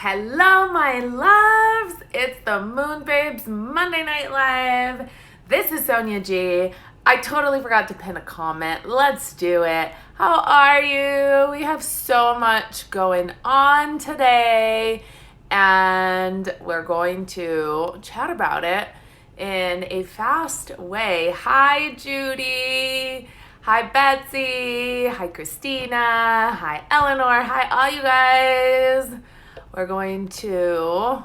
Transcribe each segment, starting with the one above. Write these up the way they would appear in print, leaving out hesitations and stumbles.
Hello, my loves. It's the MoonBabes Monday Night Live. This is Sonia G. I totally forgot to pin a comment. Let's do it. How are you? We have so much going on today, and we're going to chat about it in a fast way. Hi, Judy. Hi, Betsy. Hi, Christina. Hi, Eleanor. Hi, all you guys. We're going to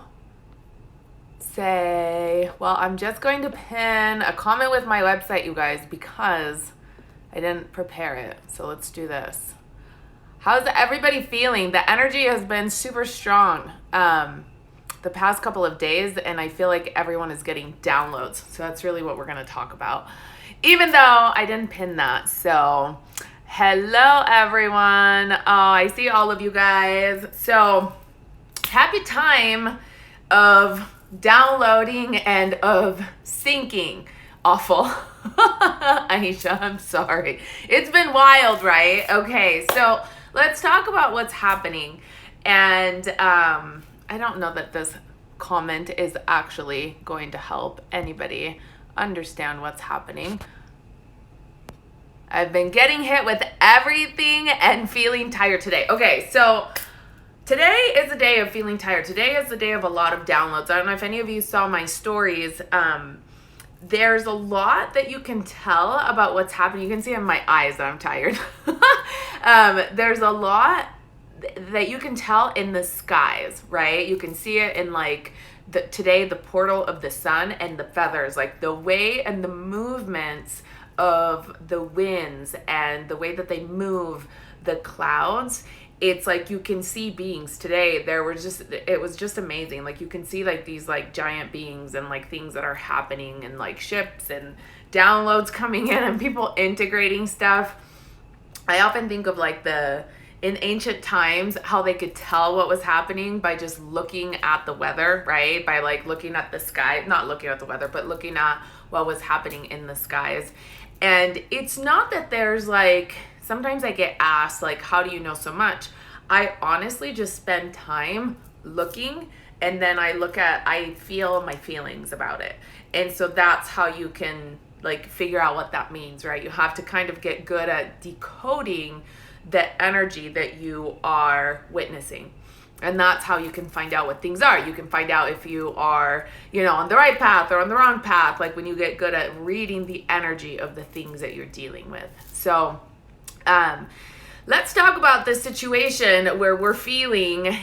say, well, I'm just going to pin a comment with my website, you guys, because I didn't prepare it. So let's do this. How's everybody feeling? The energy has been super strong the past couple of days, and I feel like everyone is getting downloads. So that's really what we're going to talk about, even though I didn't pin that. So hello, everyone. Oh, I see all of you guys. So happy time of downloading and of syncing. Awful. Aisha, I'm sorry. It's been wild, right? Okay, so let's talk about what's happening. And I don't know that this comment is actually going to help anybody understand what's happening. I've been getting hit with everything and feeling tired today. Okay, so today is a day of feeling tired. Today is the day of a lot of downloads. I don't know if any of you saw my stories. There's a lot that you can tell about what's happening. You can see in my eyes that I'm tired. There's a lot that you can tell in the skies, right? You can see it in like today, the portal of the sun and the feathers, like the way and the movements of the winds and the way that they move the clouds. It's like you can see beings today. It was just amazing. Like you can see like these like giant beings and like things that are happening and like ships and downloads coming in and people integrating stuff. I often think of like in ancient times, how they could tell what was happening by just looking at the weather, right? By like looking at the sky, not looking at the weather, but looking at what was happening in the skies. And it's not that there's like, sometimes I get asked like, how do you know so much? I honestly just spend time looking, and then I feel my feelings about it. And so that's how you can like figure out what that means, right? You have to kind of get good at decoding the energy that you are witnessing. And that's how you can find out what things are. You can find out if you are, on the right path or on the wrong path, like when you get good at reading the energy of the things that you're dealing with. So let's talk about this situation where we're feeling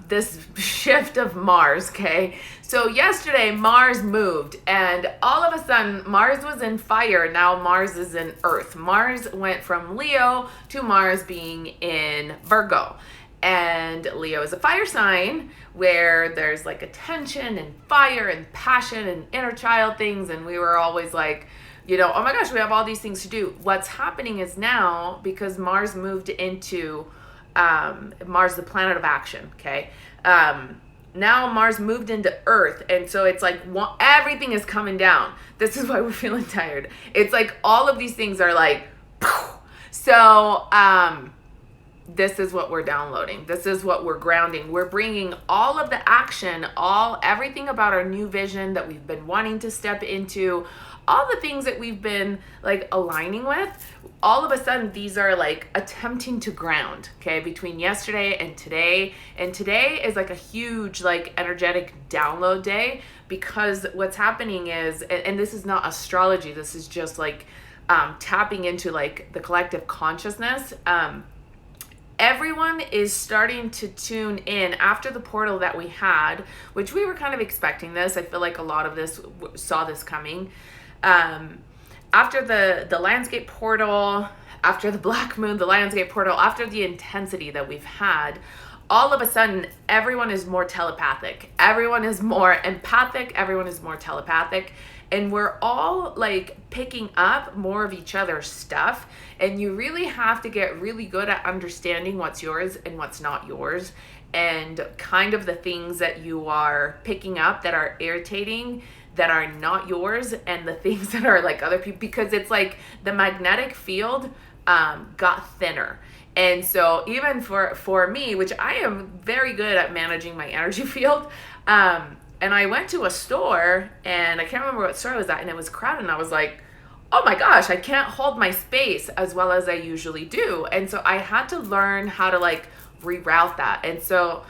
this shift of Mars, okay? So yesterday, Mars moved, and all of a sudden, Mars was in fire. Now Mars is in Earth. Mars went from Leo to Mars being in Virgo. And Leo is a fire sign where there's like attention and fire and passion and inner child things. And we were always like, oh my gosh, we have all these things to do. What's happening is now, because Mars moved into Mars, the planet of action, okay? Now Mars moved into Earth, and so it's like everything is coming down. This is why we're feeling tired. It's like all of these things are like, so this is what we're downloading. This is what we're grounding. We're bringing all of the action, everything about our new vision that we've been wanting to step into, all the things that we've been like aligning with. All of a sudden, these are like attempting to ground, okay, between yesterday and today. And today is like a huge like energetic download day, because what's happening is, and this is not astrology, this is just like tapping into like the collective consciousness. Everyone is starting to tune in after the portal that we had, which we were kind of expecting this. I feel like a lot of this saw this coming. After the landscape portal, after the black moon, the landscape portal, after the intensity that we've had, all of a sudden, everyone is more telepathic. Everyone is more empathic. Everyone is more telepathic. And we're all like picking up more of each other's stuff. And you really have to get really good at understanding what's yours and what's not yours. And kind of the things that you are picking up that are irritating, that are not yours, and the things that are like other people. Because it's like the magnetic field got thinner. And so even for me, which I am very good at managing my energy field, and I went to a store, and I can't remember what store it was at, and it was crowded, and I was like, oh my gosh, I can't hold my space as well as I usually do. And so I had to learn how to like reroute that. And so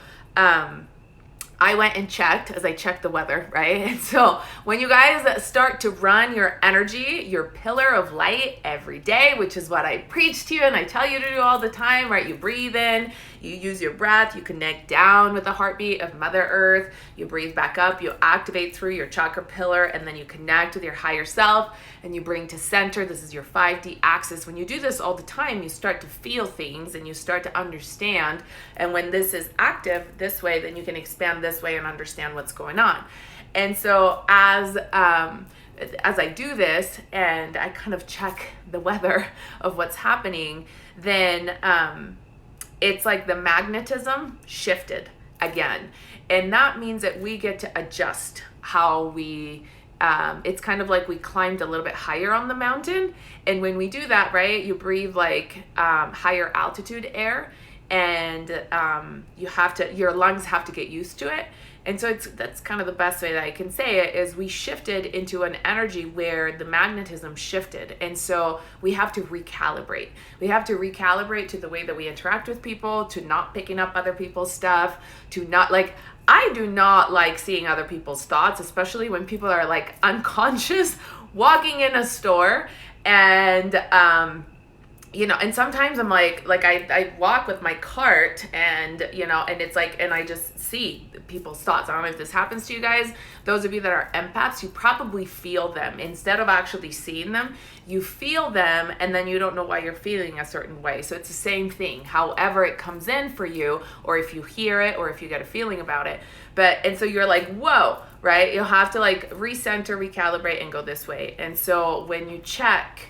I went and checked, as I checked the weather, right? And so when you guys start to run your energy, your pillar of light every day, which is what I preach to you and I tell you to do all the time, right? You breathe in, you use your breath, you connect down with the heartbeat of Mother Earth, you breathe back up, you activate through your chakra pillar, and then you connect with your higher self, and you bring to center. This is your 5D axis. When you do this all the time, you start to feel things and you start to understand. And when this is active this way, then you can expand this way and understand what's going on. And so as I do this and I kind of check the weather of what's happening, then it's like the magnetism shifted again. And that means that we get to adjust how we, it's kind of like we climbed a little bit higher on the mountain. And when we do that, right, you breathe like higher altitude air, and your lungs have to get used to it. And so that's kind of the best way that I can say it, is we shifted into an energy where the magnetism shifted. And so we have to recalibrate. We have to recalibrate to the way that we interact with people, to not picking up other people's stuff, to not like, I do not like seeing other people's thoughts, especially when people are like unconscious walking in a store. And and sometimes I'm like I walk with my cart, and and it's like, and I just see people's thoughts. I don't know if this happens to you guys. Those of you that are empaths, you probably feel them instead of actually seeing them. You feel them, and then you don't know why you're feeling a certain way. So it's the same thing, however it comes in for you, or if you hear it, or if you get a feeling about it. And so you're like, whoa, right? You'll have to like recenter, recalibrate, and go this way. And so when you check,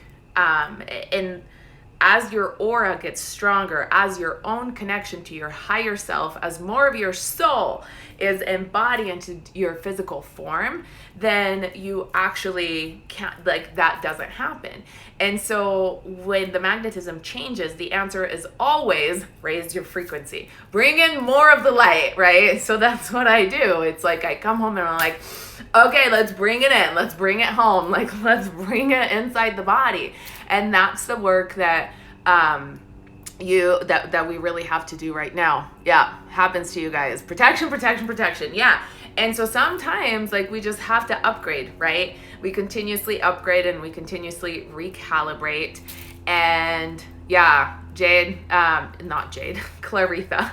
as your aura gets stronger, as your own connection to your higher self, as more of your soul is embodied into your physical form, then you actually can't, like, that doesn't happen. And so when the magnetism changes, the answer is always raise your frequency. Bring in more of the light, right? So that's what I do. It's like I come home and I'm like, okay, let's bring it in. Let's bring it home. Like, let's bring it inside the body. And that's the work that that we really have to do right now. Yeah, happens to you guys. Protection. Yeah. And so sometimes, like, we just have to upgrade, right? We continuously upgrade and we continuously recalibrate. And yeah, Claritha,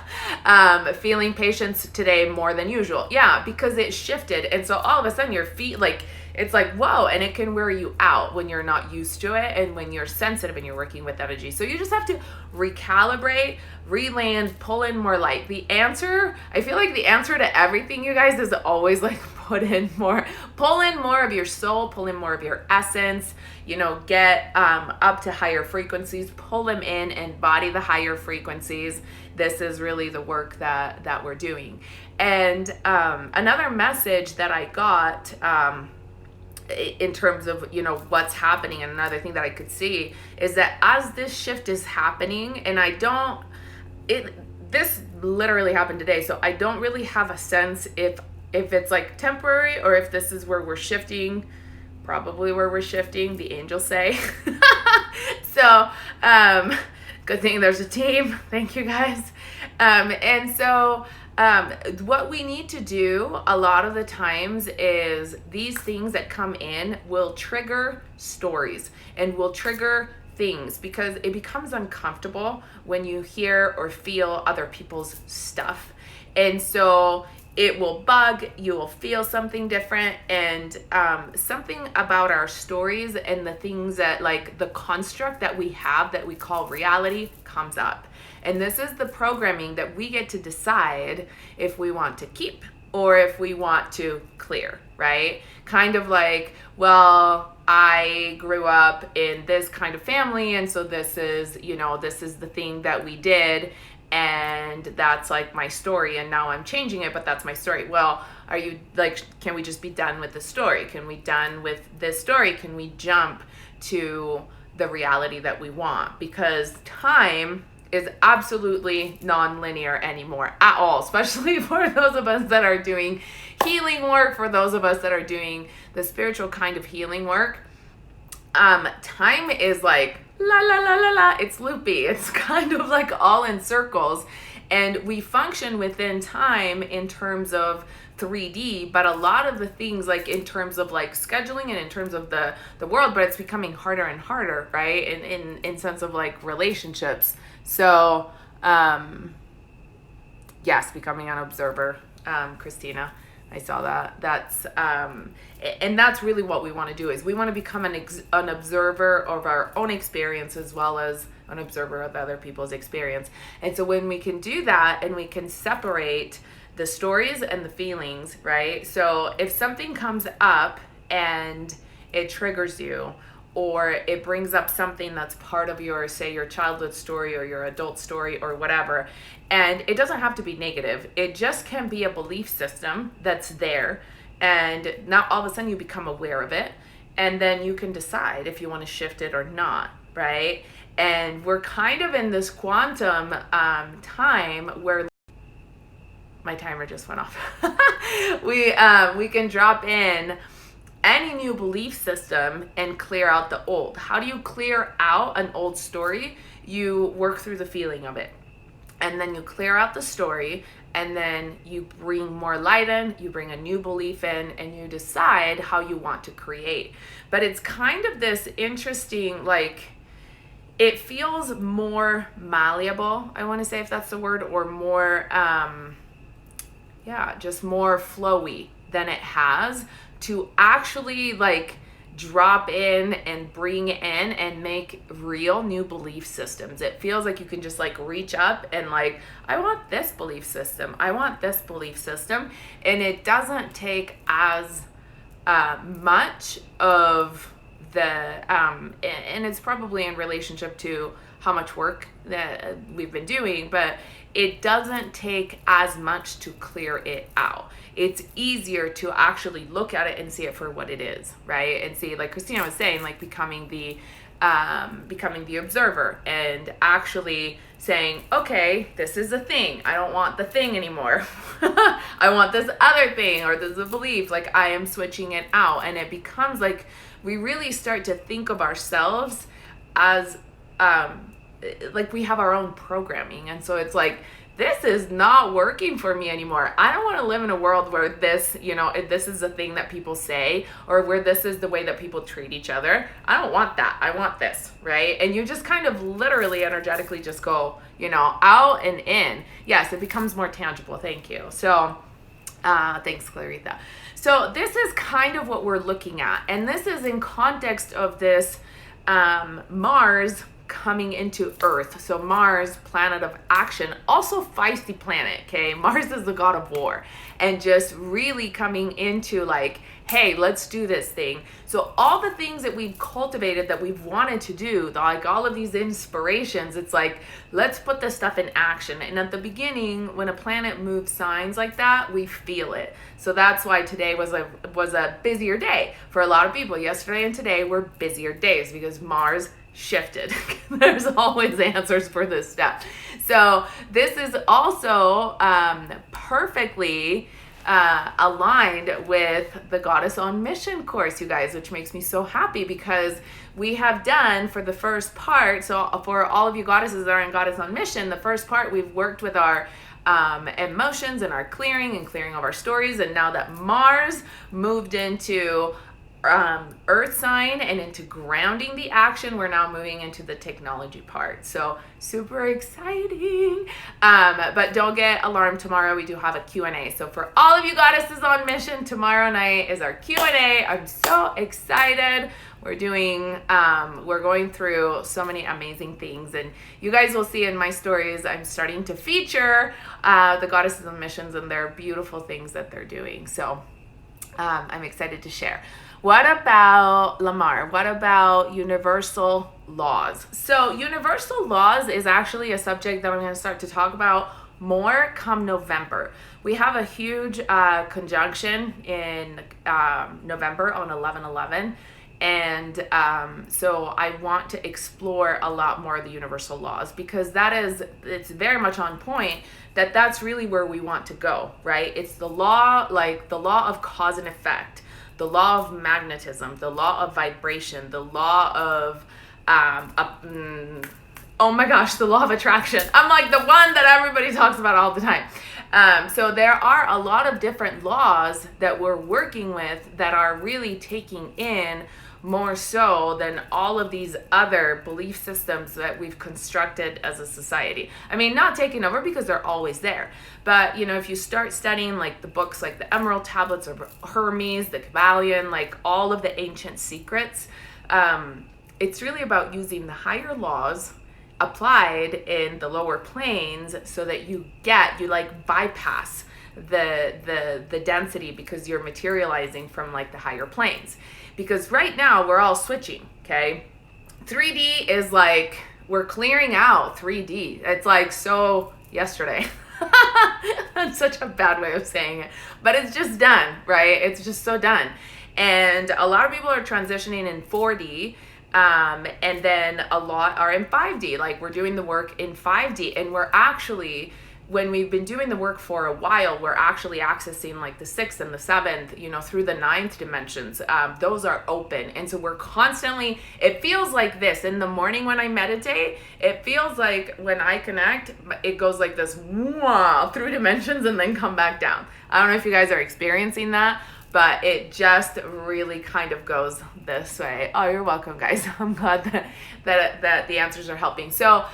feeling patience today more than usual. Yeah, because it shifted. And so all of a sudden your feet, like, it's like, whoa, and it can wear you out when you're not used to it and when you're sensitive and you're working with energy. So you just have to recalibrate, re-land, pull in more light. I feel like the answer to everything, you guys, is always like pull in more of your soul, pull in more of your essence, get up to higher frequencies, pull them in, embody the higher frequencies. This is really the work that we're doing. And another message that I got, in terms of what's happening, and another thing that I could see is that as this shift is happening, and this literally happened today, so I don't really have a sense if it's like temporary or if this is where we're shifting. Probably where we're shifting, the angels say. So good thing there's a team. Thank you guys. And so what we need to do a lot of the times is these things that come in will trigger stories and will trigger things, because it becomes uncomfortable when you hear or feel other people's stuff. And so it will bug, you will feel something different, and something about our stories and the things that, like, the construct that we have that we call reality comes up. And this is the programming that we get to decide if we want to keep or if we want to clear, right? Kind of like, well, I grew up in this kind of family, and so this is the thing that we did, and that's like my story, and now I'm changing it, but that's my story. Well, are you like, can we just be done with the story? Can we done with this story? Can we jump to the reality that we want? Because time is absolutely non-linear anymore at all, especially for those of us that are doing healing work, for those of us that are doing the spiritual kind of healing work. Time is like la la la la la, it's loopy, it's kind of like all in circles, and we function within time in terms of 3D, but a lot of the things, like in terms of like scheduling and in terms of the world, but it's becoming harder and harder, right? In sense of like relationships. So yes, becoming an observer, Christina, I saw that. That's and that's really what we want to do, is we want to become an observer of our own experience as well as an observer of other people's experience. And so when we can do that and we can separate the stories and the feelings, right? So if something comes up and it triggers you, or it brings up something that's part of your, say, your childhood story or your adult story or whatever, and it doesn't have to be negative. It just can be a belief system that's there, and now all of a sudden you become aware of it, and then you can decide if you want to shift it or not, right? And we're kind of in this quantum time where my timer just went off. We can drop in any new belief system and clear out the old. How do you clear out an old story? You work through the feeling of it, and then you clear out the story, and then you bring more light in, you bring a new belief in, and you decide how you want to create. But it's kind of this interesting, like, it feels more malleable, I want to say, if that's the word, or more just more flowy than it has to actually like drop in and bring in and make real new belief systems. It feels like you can just like reach up and like, I want this belief system, I want this belief system, and it doesn't take as much of the and it's probably in relationship to how much work that we've been doing, but it doesn't take as much to clear it out. It's easier to actually look at it and see it for what it is, right? And see, like Christina was saying, like becoming the observer and actually saying, okay, this is a thing. I don't want the thing anymore. I want this other thing, or this is a belief. Like I am switching it out, and it becomes like we really start to think of ourselves as like we have our own programming. And so it's like, this is not working for me anymore. I don't want to live in a world where this, this is a thing that people say, or where this is the way that people treat each other. I don't want that. I want this, right? And you just kind of literally energetically just go, out and in. Yes, it becomes more tangible. Thank you. So thanks, Clarita. So this is kind of what we're looking at. And this is in context of this Mars coming into Earth. So Mars, planet of action, also feisty planet, okay? Mars is the god of war, and just really coming into like, hey, let's do this thing. So all the things that we've cultivated, that we've wanted to do, like all of these inspirations, it's like, let's put this stuff in action. And at the beginning, when a planet moves signs like that, we feel it. So that's why today was a busier day for a lot of people. Yesterday and today were busier days because Mars shifted. There's always answers for this stuff. So this is also perfectly aligned with the Goddess on Mission course, you guys, which makes me so happy because we have done for the first part. So for all of you goddesses that are in Goddess on Mission, the first part we've worked with our emotions and our clearing of our stories. And now that Mars moved into earth sign and into grounding the action, we're now moving into the technology part. So super exciting. But don't get alarmed, tomorrow we do have a Q&A. So for all of you goddesses on mission, tomorrow night is our Q&A. I'm so excited. We're going through so many amazing things, and you guys will see in my stories, I'm starting to feature the goddesses on missions and their beautiful things that they're doing. So I'm excited to share. What about Lamar? What about universal laws? So universal laws is actually a subject that I'm going to start to talk about more come November. We have a huge conjunction in November on 11/11, And so I want to explore a lot more of the universal laws, because it's very much on point that that's really where we want to go, right? It's the law, like the law of cause and effect, the law of magnetism, the law of vibration, the law of, oh my gosh, the law of attraction. I'm like the one that everybody talks about all the time. So there are a lot of different laws that we're working with that are really taking in more so than all of these other belief systems that we've constructed as a society. I mean, not taking over, because they're always there. But, you know, if you start studying like the books like the Emerald Tablets of Hermes, the Kabbalion, like all of the ancient secrets, it's really about using the higher laws applied in the lower planes so that you like bypass the density, because you're materializing from like the higher planes. Because right now we're all switching, okay? 3D is like, we're clearing out 3D. It's like so yesterday. That's such a bad way of saying it, but it's just done, right? It's just so done. And a lot of people are transitioning in 4D, and then a lot are in 5D. Like, we're doing the work in 5D, and we're actually, when we've been doing the work for a while, we're actually accessing like the 6th and the 7th, you know, through the 9th dimensions. Those are open. And so we're constantly, it feels like this in the morning when I meditate, it feels like when I connect, it goes like this, wah, through dimensions and then come back down. I don't know if you guys are experiencing that, but it just really kind of goes this way. Oh, you're welcome, guys. I'm glad that the answers are helping. So,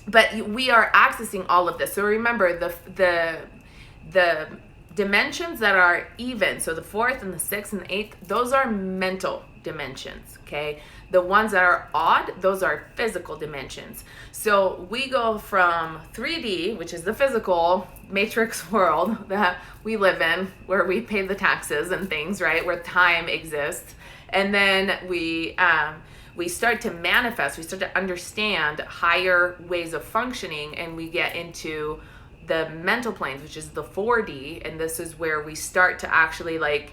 but we are accessing all of this. So remember, the dimensions that are even, so the 4th and the 6th and the 8th, those are mental dimensions, okay? The ones that are odd, those are physical dimensions. So we go from 3D, which is the physical matrix world that we live in, where we pay the taxes and things, right? Where time exists. And then we start to manifest, we start to understand higher ways of functioning, and we get into the mental planes, which is the 4D. And this is where we start to actually, like,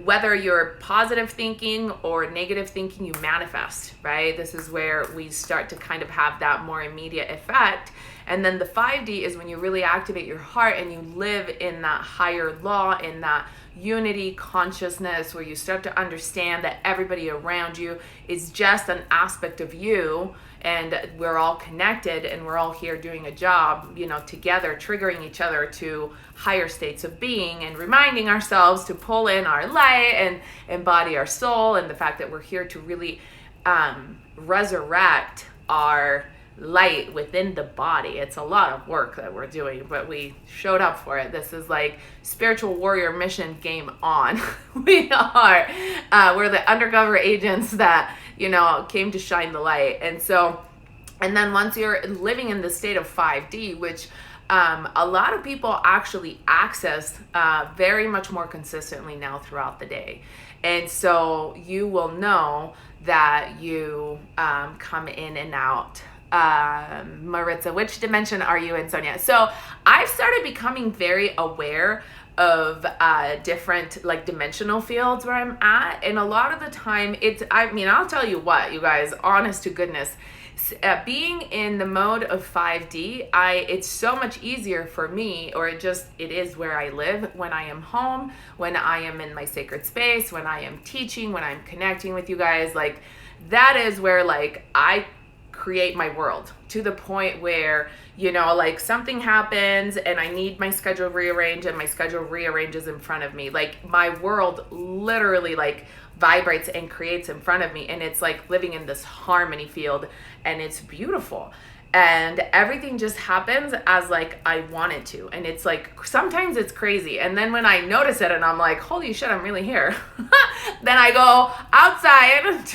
whether you're positive thinking or negative thinking, you manifest, right? This is where we start to kind of have that more immediate effect. And then the 5D is when you really activate your heart and you live in that higher law, in that unity consciousness, where you start to understand that everybody around you is just an aspect of you, and we're all connected, and we're all here doing a job, you know, together, triggering each other to higher states of being, and reminding ourselves to pull in our light and embody our soul, and the fact that we're here to really resurrect our light within the body. It's a lot of work that we're doing, but we showed up for it. This is like spiritual warrior mission game on. We're the undercover agents that, you know, came to shine the light. And so, and then once you're living in the state of 5D, which a lot of people actually access very much more consistently now throughout the day. And so you will know that you come in and out. Maritza, which dimension are you in, Sonia? So I've started becoming very aware of different like dimensional fields where I'm at, and a lot of the time I'll tell you what, you guys, honest to goodness, being in the mode of 5D, it's so much easier for me, or it is where I live, when I am home, when I am in my sacred space, when I am teaching, when I'm connecting with you guys. Like, that is where, like, I create my world, to the point where, you know, like, something happens and I need my schedule rearranged, and my schedule rearranges in front of me. Like, my world literally like vibrates and creates in front of me, and it's like living in this harmony field, and it's beautiful, and everything just happens as like I want it to. And it's like, sometimes it's crazy, and then when I notice it and I'm like, holy shit, I'm really here, then I go outside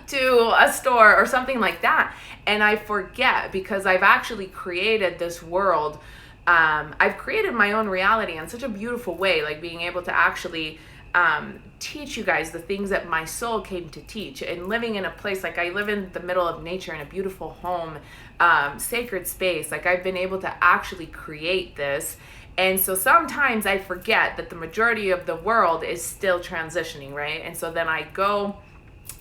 to a store or something like that, and I forget, because I've actually created this world. I've created my own reality in such a beautiful way, like being able to actually teach you guys the things that my soul came to teach. And living in a place, like I live in the middle of nature in a beautiful home, sacred space, like I've been able to actually create this. And so sometimes I forget that the majority of the world is still transitioning, right? And so then I go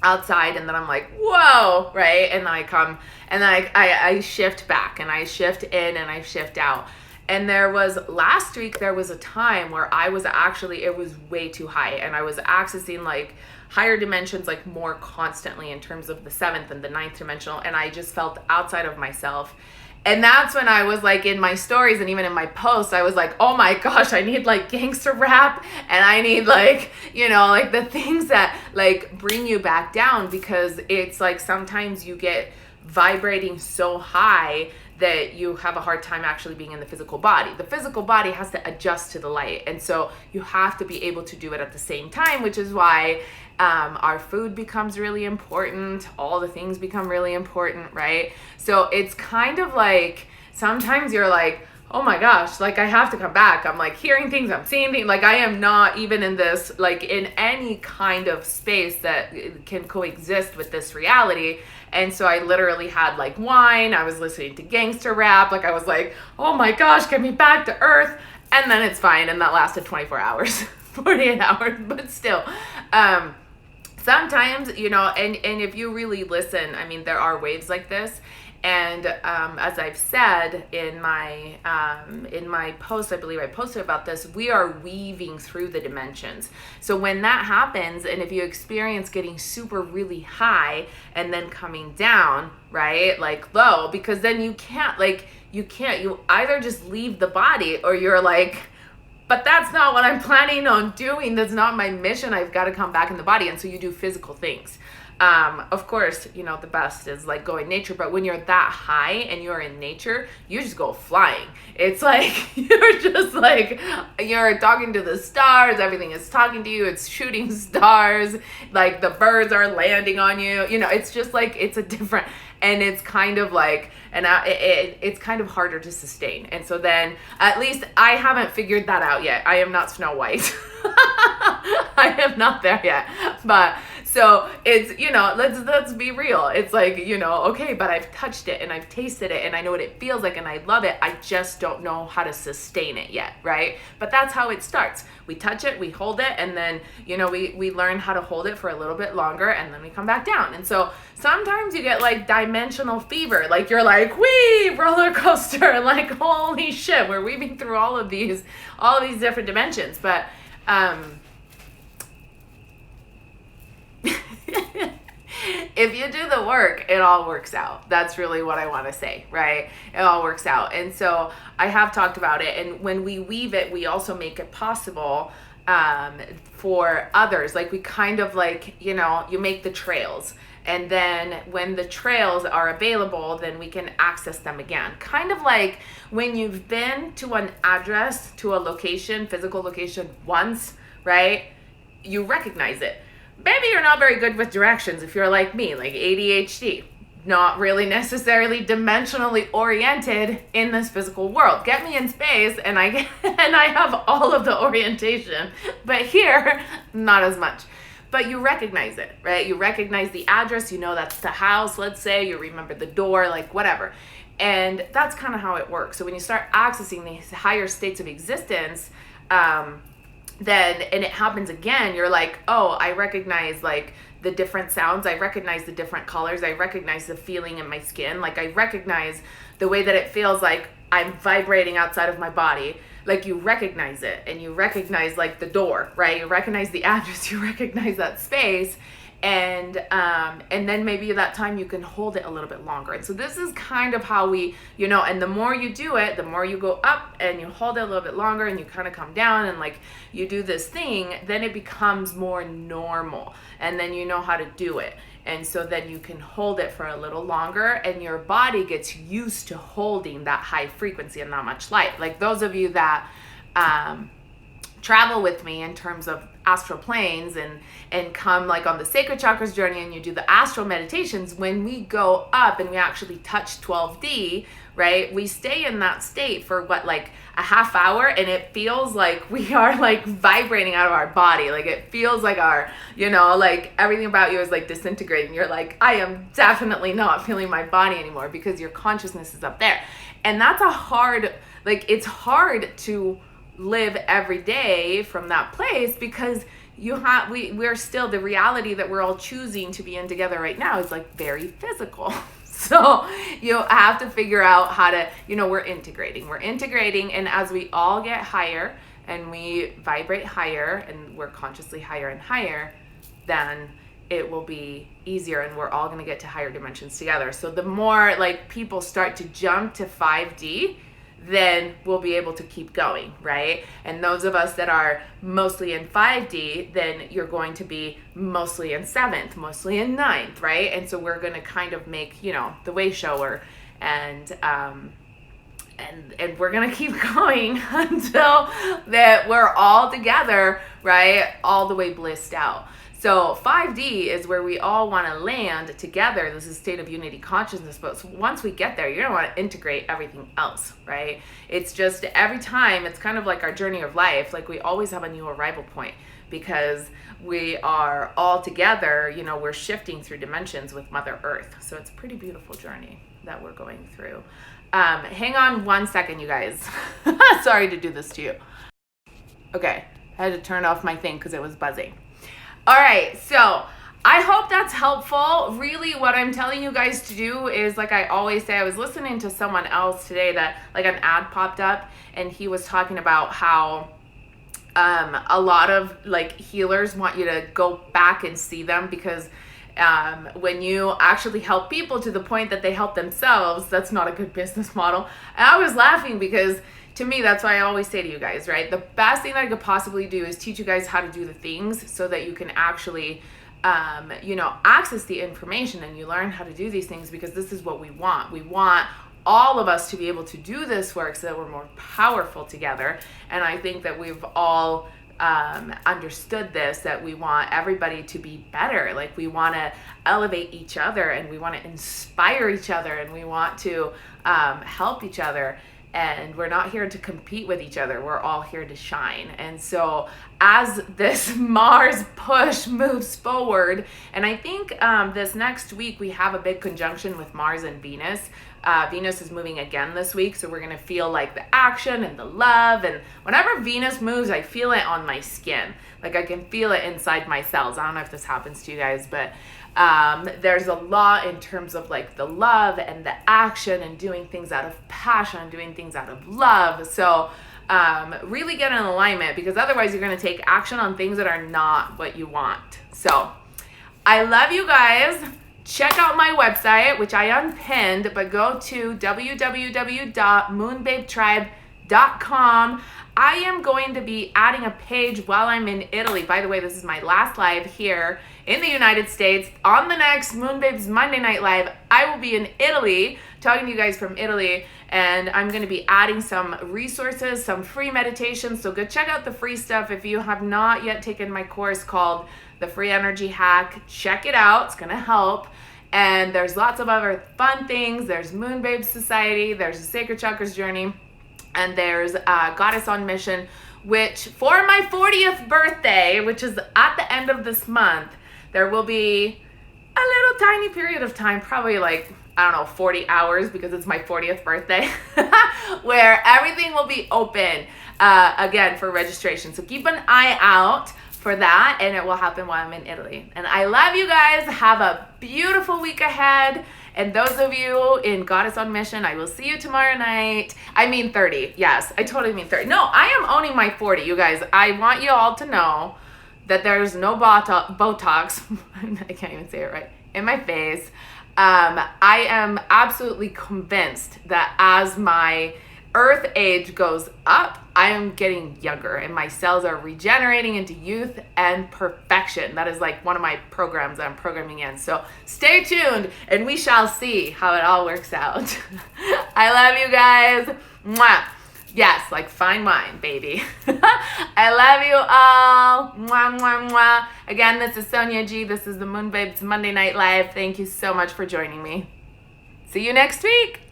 outside and then I'm like, whoa, right? And then I come and then I shift back and I shift in and I shift out. And last week, there was a time where I was actually, it was way too high. And I was accessing like higher dimensions, like more constantly in terms of the 7th and the 9th dimensional. And I just felt outside of myself. And that's when I was like in my stories and even in my posts, I was like, oh my gosh, I need like gangster rap. And I need like, like the things that like bring you back down, because it's like sometimes you get vibrating so high that you have a hard time actually being in the physical body. The physical body has to adjust to the light. And so you have to be able to do it at the same time, which is why our food becomes really important. All the things become really important, right? So it's kind of like, sometimes you're like, oh my gosh, like I have to come back. I'm like hearing things, I'm seeing things, like I am not even in this, like in any kind of space that can coexist with this reality. And so I literally had like wine, I was listening to gangster rap, like I was like, oh my gosh, get me back to earth. And then it's fine. And that lasted 24 hours, 48 hours, but still, sometimes, and if you really listen, I mean, there are waves like this. And as I've said in my post, I believe I posted about this, we are weaving through the dimensions. So when that happens, and if you experience getting super really high and then coming down, right, like low, because then you either just leave the body or you're like, but that's not what I'm planning on doing. That's not my mission. I've got to come back in the body. And so you do physical things. Of course, the best is like going nature, but when you're that high and you're in nature, you just go flying. It's like, you're just like, you're talking to the stars, everything is talking to you, it's shooting stars, like the birds are landing on you, it's just like, it's a different, and it's kind of like, and it's kind of harder to sustain. And so then, at least I haven't figured that out yet. I am not Snow White. I am not there yet, but so it's, let's be real. It's like, okay, but I've touched it and I've tasted it and I know what it feels like and I love it. I just don't know how to sustain it yet, right? But that's how it starts. We touch it, we hold it, and then, we learn how to hold it for a little bit longer, and then we come back down. And so sometimes you get like dimensional fever, like you're like, wee, roller coaster, like holy shit, we're weaving through all of these different dimensions. But if you do the work, it all works out. That's really what I want to say, right? It all works out. And so I have talked about it. And when we weave it, we also make it possible for others. Like we kind of like, you make the trails. And then when the trails are available, then we can access them again. Kind of like when you've been to an address, to a location, physical location once, right? You recognize it. Maybe you're not very good with directions if you're like me, like ADHD, not really necessarily dimensionally oriented in this physical world. Get me in space and I have all of the orientation, but here, not as much. But you recognize it, right? You recognize the address, that's the house, let's say, you remember the door, like whatever. And that's kind of how it works. So when you start accessing these higher states of existence, then, and it happens again, you're like, oh, I recognize like the different sounds. I recognize the different colors. I recognize the feeling in my skin. Like I recognize the way that it feels like I'm vibrating outside of my body. Like you recognize it, and you recognize like the door, right? You recognize the address, you recognize that space. And then maybe that time you can hold it a little bit longer. And so this is kind of how we, and the more you do it, the more you go up and you hold it a little bit longer and you kind of come down and like you do this thing, then it becomes more normal and then you know how to do it. And so then you can hold it for a little longer and your body gets used to holding that high frequency and not much light. Like those of you that, travel with me in terms of astral planes and come like on the sacred chakras journey and you do the astral meditations, when we go up and we actually touch 12D, right? We stay in that state for what, like a half hour, and it feels like we are like vibrating out of our body. Like it feels like our, you know, like everything about you is like disintegrating. You're like, I am definitely not feeling my body anymore because your consciousness is up there. And that's a hard, like it's hard to live every day from that place because we're still, the reality that we're all choosing to be in together right now is like very physical. So you have to figure out how to, you know, we're integrating, and as we all get higher and we vibrate higher and we're consciously higher and higher, then it will be easier and we're all going to get to higher dimensions together. So the more like people start to jump to 5D, then we'll be able to keep going, right? And those of us that are mostly in 5D, then you're going to be mostly in 7th, mostly in 9th, right? And so we're going to kind of make, you know, the way shower, and we're going to keep going until that we're all together, right? All the way blissed out. So 5D is where we all want to land together. This is state of unity consciousness. But once we get there, you're going to want to integrate everything else, right? It's just every time, it's kind of like our journey of life. Like we always have a new arrival point because we are all together, you know, we're shifting through dimensions with Mother Earth. So it's a pretty beautiful journey that we're going through. Hang on 1 second, you guys. Sorry to do this to you. Okay, I had to turn off my thing because it was buzzing. All right, so I hope that's helpful. Really, what I'm telling you guys to do is, like I always say, I was listening to someone else today that, like, an ad popped up, and he was talking about how a lot of, like, healers want you to go back and see them because when you actually help people to the point that they help themselves, that's not a good business model. And I was laughing because to me, that's why I always say to you guys, right? The best thing that I could possibly do is teach you guys how to do the things so that you can actually, you know, access the information and you learn how to do these things, because this is what we want. We want all of us to be able to do this work so that we're more powerful together. And I think that we've all understood this, that we want everybody to be better. Like we want to elevate each other and we want to inspire each other and we want to help each other. And we're not here to compete with each other. We're all here to shine. And so as this Mars push moves forward, and I think this next week we have a big conjunction with Mars and Venus. Venus is moving again this week, so we're going to feel like the action and the love. And whenever Venus moves, I feel it on my skin. Like I can feel it inside my cells. I don't know if this happens to you guys, but there's a lot in terms of like the love and the action and doing things out of passion and doing things out of love. So really get in alignment, because otherwise you're going to take action on things that are not what you want. So I love you guys. Check out my website, which I unpinned, but go to www.moonbabetribe.com. I am going to be adding a page while I'm in Italy. By the way, this is my last live here in the United States. On the next MoonBabes Monday Night Live, I will be in Italy, talking to you guys from Italy, and I'm going to be adding some resources, some free meditations. So go check out the free stuff. If you have not yet taken my course called The Free Energy Hack, check it out. It's going to help. And there's lots of other fun things. There's MoonBabes Society. There's the Sacred Chakras Journey. And there's Goddess on Mission, which for my 40th birthday, which is at the end of this month, there will be a little tiny period of time, probably like, I don't know, 40 hours, because it's my 40th birthday, where everything will be open again for registration. So keep an eye out for that, and it will happen while I'm in Italy. And I love you guys. Have a beautiful week ahead. And those of you in Goddess on Mission, I will see you tomorrow night. I mean 30. Yes, I totally mean 30. No, I am owning my 40, you guys. I want you all to know that there's no Botox. I can't even say it right. In my face. I am absolutely convinced that as my Earth age goes up, I am getting younger and my cells are regenerating into youth and perfection. That is like one of my programs that I'm programming in. So stay tuned and we shall see how it all works out. I love you guys. Mwah. Yes, like fine wine, baby. I love you all. Mwah, mwah, mwah. Again, this is Sonia G. This is the MoonBabes Monday Night Live. Thank you so much for joining me. See you next week.